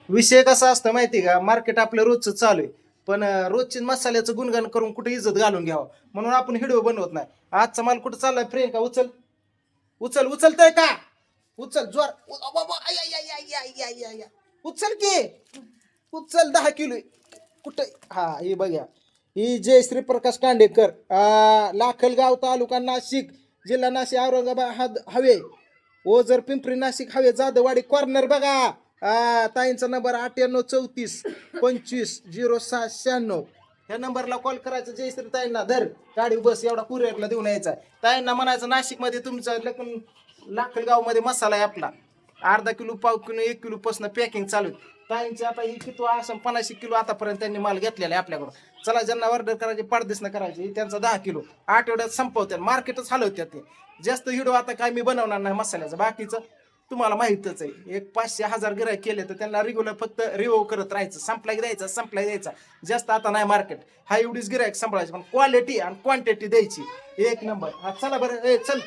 विषय कसा असतो माहिती का, मार्केट आपलं रोजचं चालू आहे. पण रोजची मसाल्याचं गुणगान करून कुठे इज्जत घालून घ्यावं म्हणून आपण व्हिडिओ बनवत नाही. आजचा माल कुठं चाललाय प्रियंका? उचल उचल, उचलतय का? उचल जोर. बाबा, I, I, I, I, I, I, I, I. उचल की, उचल 10 किलो. कुठे? हा, ही बघा, ही जयश्री प्रकाश कांडेकर, लाखलगाव तालुका नाशिक, जिल्हा नाशिक, औरंगाबाद हवे, ओझर पिंपरी नाशिक हवे, जाधववाडी कॉर्नर बघा. ताईंचा नंबर 9834250696. ह्या नंबरला कॉल करायचा. जयश्री ताईंना धर गाडी, बस एवढा कुरिअरला देऊन यायचा. ताईंना म्हणायचं नाशिकमध्ये तुमचं लग्न, लाखलगावमध्ये मसाला आहे आपला, अर्धा किलो, पाव किलो, 1 किलो पासून पॅकिंग चालू आहे. ताईंची आता ही किती असं 50 किलो आतापर्यंत त्यांनी माल घेतलेला आहे आपल्याकडून. चला, ज्यांना ऑर्डर करायची पारदेशनं करायची त्यांचा 10 किलो आठवड्यात संपवतात, मार्केटच हलवतात ते. जास्त व्हिडिओ आता काय मी बनवणार नाही मसाल्याचं, बाकीचं तुम्हाला माहितच आहे. एक 500-1000 गिरायक केले तर त्यांना रेग्युलर फक्त रिव्ह्यू करत राहायचं, संपलाय द्यायचा, संपलाय द्यायचा. जास्त आता नाही मार्केट, हा एवढीच गिरायक सांभाळायची, पण क्वालिटी आणि क्वांटिटी द्यायची एक नंबर. हा चला बरं, चल.